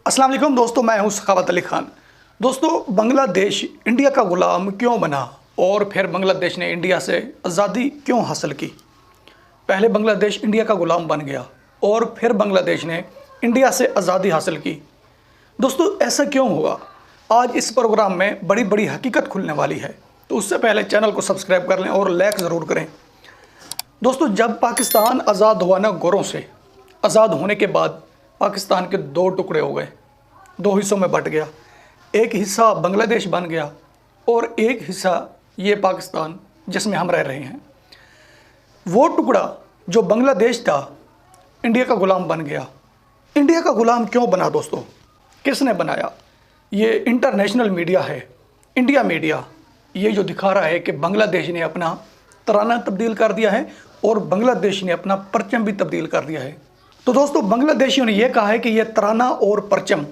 अस्सलाम वालेकुम दोस्तों, मैं हूं सखावत अली खान। दोस्तों, बांग्लादेश इंडिया का ग़ुलाम क्यों बना और फिर बांग्लादेश ने इंडिया से आज़ादी क्यों हासिल की। पहले बांग्लादेश इंडिया का ग़ुलाम बन गया और फिर बांग्लादेश ने इंडिया से आज़ादी हासिल की। दोस्तों, ऐसा क्यों हुआ, आज इस प्रोग्राम में बड़ी बड़ी हकीकत खुलने वाली है। तो उससे पहले चैनल को सब्सक्राइब कर लें और लाइक ज़रूर करें। दोस्तों, जब पाकिस्तान आज़ाद हुआ ना, गोरों से आज़ाद होने के बाद पाकिस्तान के दो टुकड़े हो गए, दो हिस्सों में बट गया। एक हिस्सा बांग्लादेश बन गया और एक हिस्सा ये पाकिस्तान जिसमें हम रह रहे हैं। वो टुकड़ा जो बांग्लादेश था इंडिया का ग़ुलाम बन गया। इंडिया का ग़ुलाम क्यों बना दोस्तों, किसने बनाया? ये इंटरनेशनल मीडिया है, इंडिया मीडिया, ये जो दिखा रहा है कि बांग्लादेश ने अपना तराना तब्दील कर दिया है और बांग्लादेश ने अपना परचम भी तब्दील कर दिया है। तो दोस्तों, बांग्लादेशियों ने यह कहा है कि यह तराना और परचम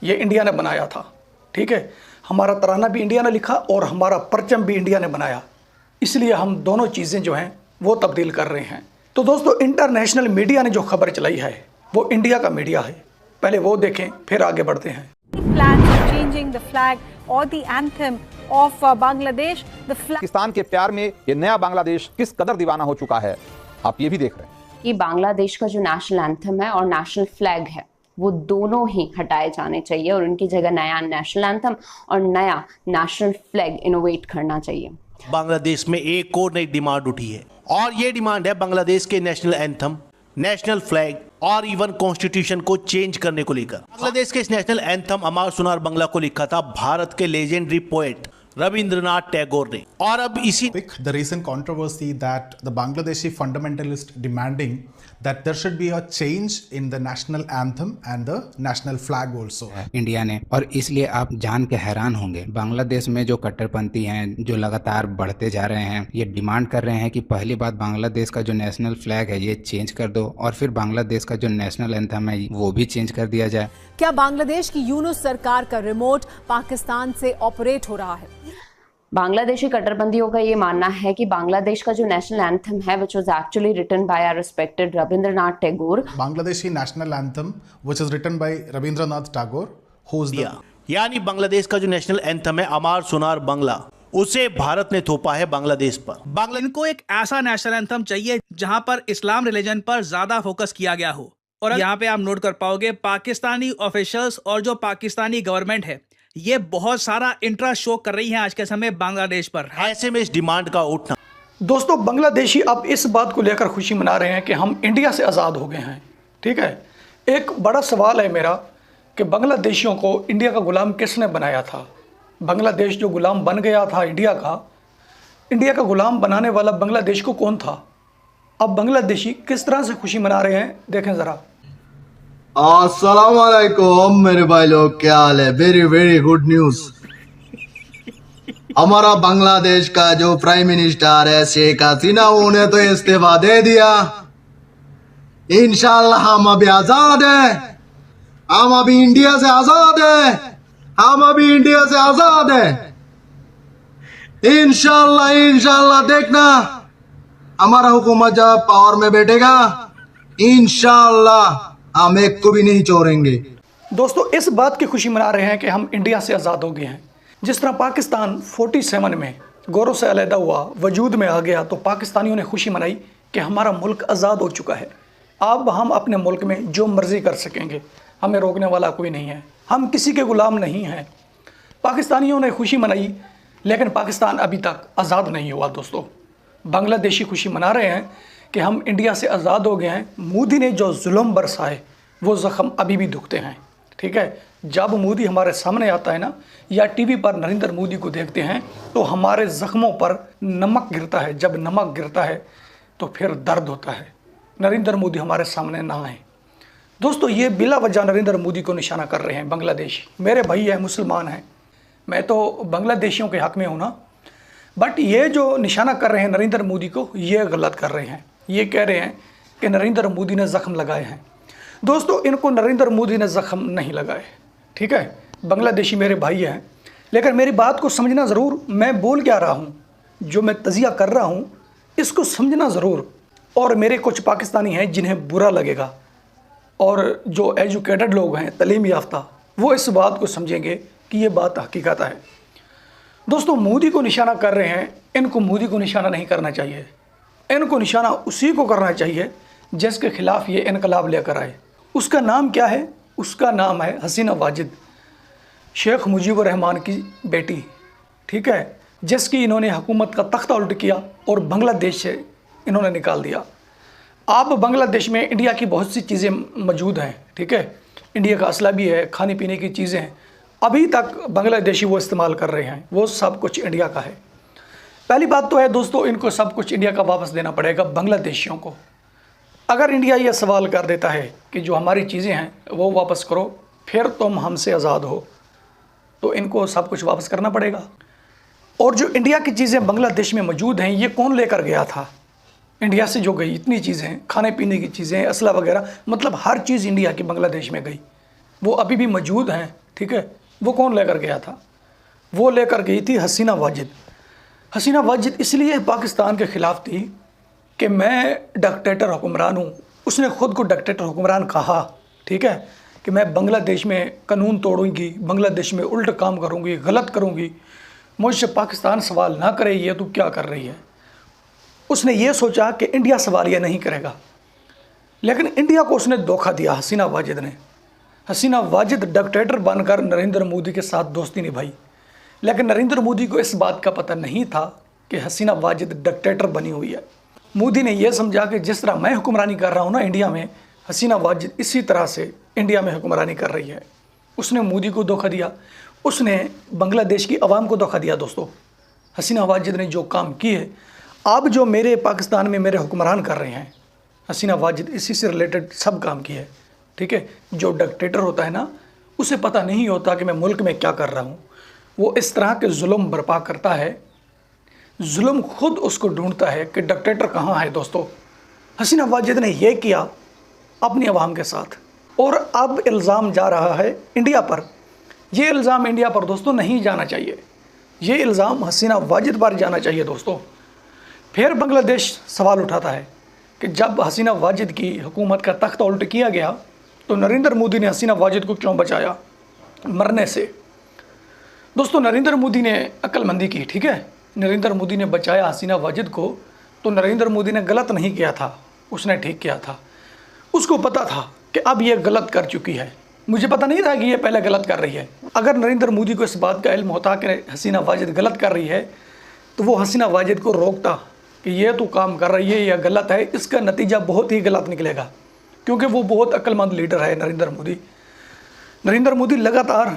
ये इंडिया ने बनाया था। ठीक है, हमारा तराना भी इंडिया ने लिखा और हमारा परचम भी इंडिया ने बनाया, इसलिए हम दोनों चीज़ें जो हैं वो तब्दील कर रहे हैं। तो दोस्तों, इंटरनेशनल मीडिया ने जो खबर चलाई है वो इंडिया का मीडिया है। पहले वो देखें, फिर आगे बढ़ते हैं। पाकिस्तान के प्यार में ये नया बांग्लादेश किस कदर दीवाना हो चुका है, आप ये भी देख रहे हैं कि बांग्लादेश का जो नेशनल एंथम है और नेशनल फ्लैग है वो दोनों ही हटाए जाने चाहिए और उनकी जगह नया नेशनल एंथम और नया नेशनल फ्लैग इनोवेट करना चाहिए। बांग्लादेश में एक और नई डिमांड उठी है और ये डिमांड है बांग्लादेश के नेशनल एंथम, नेशनल फ्लैग और इवन कॉन्स्टिट्यूशन को चेंज करने को लेकर। बांग्लादेश के इस नेशनल एंथम अमर सुनार बांग्ला को लिखा था भारत के लेजेंडरी पोएट रविंद्रनाथ टैगोर ने। और अब इसी the recent controversy that the Bangladeshi fundamentalist demanding that there should be a change in the national anthem and the national flag also. India ने, और इसलिए आप जान के हैरान होंगे, बांग्लादेश में जो कट्टरपंथी हैं जो लगातार बढ़ते जा रहे हैं, ये डिमांड कर रहे हैं कि पहली बात बांग्लादेश का जो नेशनल फ्लैग है ये चेंज कर दो और फिर बांग्लादेश का जो नेशनल एंथम है वो भी चेंज कर दिया जाए। क्या बांग्लादेश की यूनुस सरकार का रिमोट पाकिस्तान से ऑपरेट हो रहा है? बांग्लादेशी कट्टरपंथियों का ये मानना है कि बांग्लादेश का जो नेशनल एंथम है which was actually written by our respected Rabindranath Tagore, Bangladeshi national anthem which is written by Rabindranath Tagore, who's the यानी बांग्लादेश का जो नेशनल एंथम है अमर सुनार बांग्ला, उसे भारत ने थोपा है बांग्लादेश पर। इनको एक ऐसा नेशनल एंथम चाहिए जहां पर इस्लाम रिलीजन पर ज्यादा फोकस किया गया हो। और यहाँ पे आप नोट कर पाओगे पाकिस्तानी ऑफिशियल्स और जो पाकिस्तानी गवर्नमेंट है ये बहुत सारा इंटरेस्ट शो कर रही है आज के समय बांग्लादेश पर। ऐसे में इस डिमांड का उठना। दोस्तों, बांग्लादेशी अब इस बात को लेकर खुशी मना रहे हैं कि हम इंडिया से आज़ाद हो गए हैं। ठीक है, एक बड़ा सवाल है मेरा कि बांग्लादेशियों को इंडिया का ग़ुलाम किसने बनाया था? बांग्लादेश जो ग़ुलाम बन गया था इंडिया का ग़ुलाम बनाने वाला बांग्लादेश को कौन था? अब बांग्लादेशी किस तरह से खुशी मना रहे हैं, देखें ज़रा। अस्सलाम वालेकुम मेरे भाई लोग, क्या हाल है? Very very good news. हमारा बांग्लादेश का जो प्राइम मिनिस्टर है शेख हसीना, उन्हें तो इस्तीफा दे दिया। इंशाल्लाह हम अभी आजाद हैं, हम अभी इंडिया से आजाद हैं, हम अभी इंडिया से आजाद हैं। इंशाल्लाह इंशाल्लाह देखना, हमारा हुकूमत जब पावर में बैठेगा इंशाल्लाह हम एक को भी नहीं छोड़ेंगे। दोस्तों, इस बात की खुशी मना रहे हैं कि हम इंडिया से आज़ाद हो गए हैं। जिस तरह पाकिस्तान 47 में गौरों से अलहदा हुआ, वजूद में आ गया, तो पाकिस्तानियों ने खुशी मनाई कि हमारा मुल्क आज़ाद हो चुका है। अब हम अपने मुल्क में जो मर्ज़ी कर सकेंगे, हमें रोकने वाला कोई नहीं है, हम किसी के ग़ुलाम नहीं हैं। पाकिस्तानियों ने खुशी मनाई, लेकिन पाकिस्तान अभी तक आज़ाद नहीं हुआ। दोस्तों, बांग्लादेशी खुशी मना रहे हैं कि हम इंडिया से आज़ाद हो गए हैं। मोदी ने जो जुल्म बरसाए वो ज़ख्म अभी भी दुखते हैं। ठीक है, जब मोदी हमारे सामने आता है ना, या टीवी पर नरेंद्र मोदी को देखते हैं तो हमारे ज़ख्मों पर नमक गिरता है। जब नमक गिरता है तो फिर दर्द होता है। नरेंद्र मोदी हमारे सामने ना आए। दोस्तों, ये बिला वजह नरेंद्र मोदी को निशाना कर रहे हैं बांग्लादेशी। मेरे भाई हैं, मुसलमान हैं, मैं तो बांग्लादेशियों के हक़ में हूँ ना, बट ये जो निशाना कर रहे हैं नरेंद्र मोदी को, ये गलत कर रहे हैं। ये कह रहे हैं कि नरेंद्र मोदी ने ज़ख्म लगाए हैं। दोस्तों, इनको नरेंद्र मोदी ने ज़ख्म नहीं लगाए। ठीक है, बांग्लादेशी मेरे भाई हैं, लेकिन मेरी बात को समझना ज़रूर। मैं बोल क्या रहा हूँ, जो मैं तजिया कर रहा हूँ इसको समझना ज़रूर। और मेरे कुछ पाकिस्तानी हैं जिन्हें बुरा लगेगा, और जो एजुकेटेड लोग हैं, तालीम याफ्ता, वो इस बात को समझेंगे कि ये बात हकीकत है। दोस्तों, मोदी को निशाना कर रहे हैं, इनको मोदी को निशाना नहीं करना चाहिए। इनको निशाना उसी को करना चाहिए जिसके खिलाफ ये इनकलाब लेकर आए। उसका नाम क्या है? उसका नाम है हसीना वाजिद, शेख मुजीबुर रहमान की बेटी, ठीक है, जिसकी इन्होंने हुकूमत का तख्ता उल्ट किया और बांग्लादेश से इन्होंने निकाल दिया। अब बांग्लादेश में इंडिया की बहुत सी चीज़ें मौजूद हैं, ठीक है, इंडिया का असला भी है, खाने पीने की चीज़ें हैं, अभी तक बांग्लादेशी वो इस्तेमाल कर रहे हैं, वो सब कुछ इंडिया का है। पहली बात तो है दोस्तों, इनको सब कुछ इंडिया का वापस देना पड़ेगा बांग्लादेशियों को। अगर इंडिया ये सवाल कर देता है कि जो हमारी चीज़ें हैं वो वापस करो, फिर तुम हमसे आज़ाद हो, तो इनको सब कुछ वापस करना पड़ेगा। और जो इंडिया की चीज़ें बांग्लादेश में मौजूद हैं, ये कौन लेकर गया था? इंडिया से जो गई इतनी चीज़ें, खाने पीने की चीज़ें, असला वगैरह, मतलब हर चीज़ इंडिया की बांग्लादेश में गई, वो अभी भी मौजूद हैं, ठीक है। वो कौन लेकर गया था? वो लेकर गई थी हसीना वाजिद। हसीना वाजिद इसलिए पाकिस्तान के ख़िलाफ़ थी कि मैं डिक्टेटर हुक्मरान हूँ। उसने ख़ुद को डिक्टेटर हुक्मरान कहा, ठीक है, कि मैं बांग्लादेश में कानून तोड़ूंगी, बांग्लादेश में उल्ट काम करूँगी, गलत करूँगी, मुझसे पाकिस्तान सवाल ना करे ये तो क्या कर रही है। उसने ये सोचा कि इंडिया सवाल ये नहीं करेगा, लेकिन इंडिया को उसने धोखा दिया हसीना वाजिद ने। हसीना वाजिद डिक्टेटर बनकर नरेंद्र मोदी के साथ दोस्ती निभाई, लेकिन नरेंद्र मोदी को इस बात का पता नहीं था कि हसीना वाजिद डिक्टेटर बनी हुई है। मोदी ने यह समझा कि जिस तरह मैं हुक्मरानी कर रहा हूँ ना इंडिया में, हसीना वाजिद इसी तरह से इंडिया में हुक्मरानी कर रही है। उसने मोदी को धोखा दिया, उसने बांग्लादेश की आवाम को धोखा दिया। दोस्तों, हसीना वाजिद ने जो काम किए, अब जो मेरे पाकिस्तान में मेरे हुक्मरान कर रहे हैं, हसीना वाजिद इसी से रिलेटेड सब काम किए, ठीक है। जो डिक्टेटर होता है ना, उसे पता नहीं होता कि मैं मुल्क में क्या कर रहा हूँ। वो इस तरह के जुल्म बर्पा करता है, जुल्म खुद उसको ढूंढता है कि डिक्टेटर कहाँ है। दोस्तों, हसीना वाजिद ने यह किया अपनी आवाम के साथ, और अब इल्ज़ाम जा रहा है इंडिया पर। ये इल्ज़ाम इंडिया पर दोस्तों नहीं जाना चाहिए, ये इल्ज़ाम हसीना वाजिद पर जाना चाहिए। दोस्तों, फिर बांग्लादेश सवाल उठाता है कि जब हसीना वाजिद की हुकूमत का तख्ता उल्ट किया गया तो नरेंद्र मोदी ने हसीना वाजिद को क्यों बचाया मरने से? दोस्तों, नरेंद्र मोदी ने अक्लमंदी की, ठीक है, नरेंद्र मोदी ने बचाया हसीना वाजिद को। तो नरेंद्र मोदी ने गलत नहीं किया था, उसने ठीक किया था। उसको पता था कि अब ये गलत कर चुकी है, मुझे पता नहीं था कि ये पहले गलत कर रही है। अगर नरेंद्र मोदी को इस बात का इल्म होता कि हसीना वाजिद गलत कर रही है, तो वो हसीना वाजिद को रोकता कि ये तो काम कर रही है, यह गलत है, इसका नतीजा बहुत ही गलत निकलेगा, क्योंकि वो बहुत अक्लमंद लीडर है नरेंद्र मोदी। नरेंद्र मोदी लगातार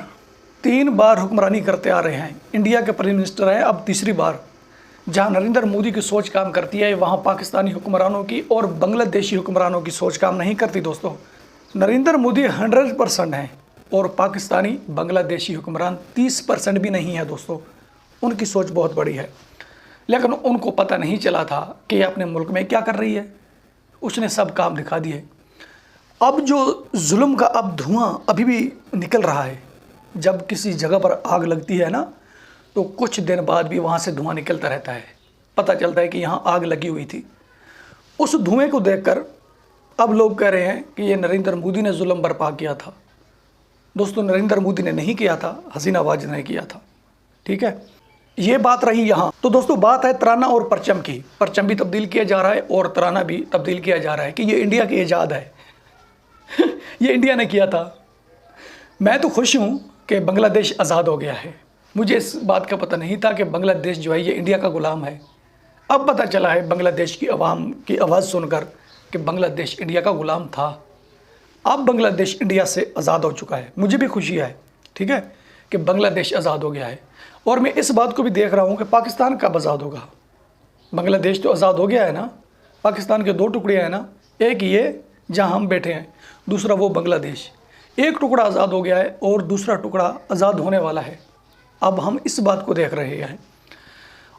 3 बार हुक्मरानी करते आ रहे हैं, इंडिया के प्राइम मिनिस्टर हैं अब तीसरी बार। जहां नरेंद्र मोदी की सोच काम करती है, वहां पाकिस्तानी हुक्मरानों की और बांग्लादेशी हुक्मरानों की सोच काम नहीं करती। दोस्तों, नरेंद्र मोदी 100% हैं और पाकिस्तानी बांग्लादेशी हुक्मरान 30% भी नहीं है। दोस्तों, उनकी सोच बहुत बड़ी है, लेकिन उनको पता नहीं चला था कि ये अपने मुल्क में क्या कर रही है। उसने सब काम दिखा दिए। अब जो जुल्म का अब धुआं अभी भी निकल रहा है, जब किसी जगह पर आग लगती है ना, तो कुछ दिन बाद भी वहाँ से धुआं निकलता रहता है, पता चलता है कि यहाँ आग लगी हुई थी। उस धुएं को देखकर अब लोग कह रहे हैं कि ये नरेंद्र मोदी ने जुल्म बर्पा किया था। दोस्तों, नरेंद्र मोदी ने नहीं किया था, हसीना वाजिद ने किया था, ठीक है। ये बात रही यहाँ। तो दोस्तों, बात है तराना और परचम की। परचम भी तब्दील किया जा रहा है और तराना भी तब्दील किया जा रहा है कि ये इंडिया की ईजाद है ये इंडिया ने किया था। मैं तो खुश हूँ कि बांग्लादेश आज़ाद हो गया है। मुझे इस बात का पता नहीं था कि बांग्लादेश जो है ये इंडिया का गुलाम है। अब पता चला है बांग्लादेश की आवाम की आवाज़ सुनकर कि बांग्लादेश इंडिया का गुलाम था। अब बांग्लादेश इंडिया से आज़ाद हो चुका है। मुझे भी खुशी है, ठीक है, कि बांग्लादेश आज़ाद हो गया है। और मैं इस बात को भी देख रहा हूँ कि पाकिस्तान कब आज़ाद होगा। बांग्लादेश तो आज़ाद हो गया है ना, पाकिस्तान के 2 टुकड़े हैं ना, एक ये जहाँ हम बैठे हैं, दूसरा वो बांग्लादेश। एक टुकड़ा आज़ाद हो गया है और दूसरा टुकड़ा आज़ाद होने वाला है। अब हम इस बात को देख रहे हैं।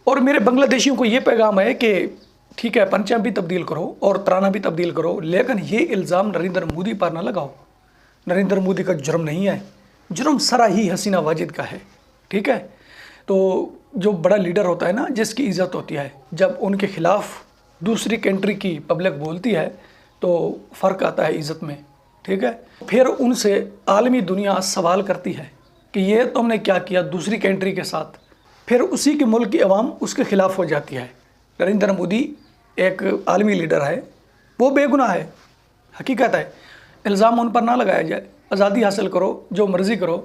और मेरे बांग्लादेशियों को ये पैगाम है कि ठीक है, पंजाब भी तब्दील करो और तराना भी तब्दील करो, लेकिन ये इल्ज़ाम नरेंद्र मोदी पर ना लगाओ। नरेंद्र मोदी का जुर्म नहीं है, जुर्म सारा ही हसीना वाजिद का है, ठीक है। तो जो बड़ा लीडर होता है ना, जिसकी इज़्ज़त होती है, जब उनके ख़िलाफ़ दूसरी कंट्री की पब्लिक बोलती है तो फ़र्क आता है इज़्ज़त में। ठीक है। फिर उनसे आलमी दुनिया सवाल करती है कि ये तुमने क्या किया दूसरी कंट्री के साथ, फिर उसी के मुल्क की आवाम उसके ख़िलाफ़ हो जाती है। नरेंद्र मोदी एक आलमी लीडर है, वो बेगुनाह है, हकीकत है, इल्ज़ाम उन पर ना लगाया जाए। आज़ादी हासिल करो, जो मर्ज़ी करो,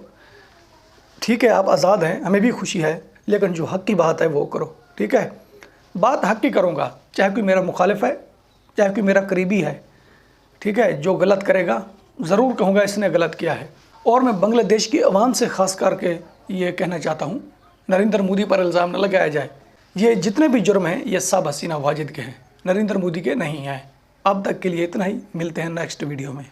ठीक है, आप आज़ाद हैं, हमें भी खुशी है, लेकिन जो हक़ की बात है वो करो, ठीक है। बात हक़ की करूँगा, चाहे कोई मेरा मुखालिफ है, चाहे कोई मेरा करीबी है, ठीक है। जो गलत करेगा ज़रूर कहूँगा इसने गलत किया है। और मैं बांग्लादेश की आवाम से ख़ास करके ये कहना चाहता हूँ, नरेंद्र मोदी पर इल्ज़ाम न लगाया जाए। ये जितने भी जुर्म हैं ये सब हसीना वाजिद के हैं, नरेंद्र मोदी के नहीं हैं। अब तक के लिए इतना ही, मिलते हैं नेक्स्ट वीडियो में।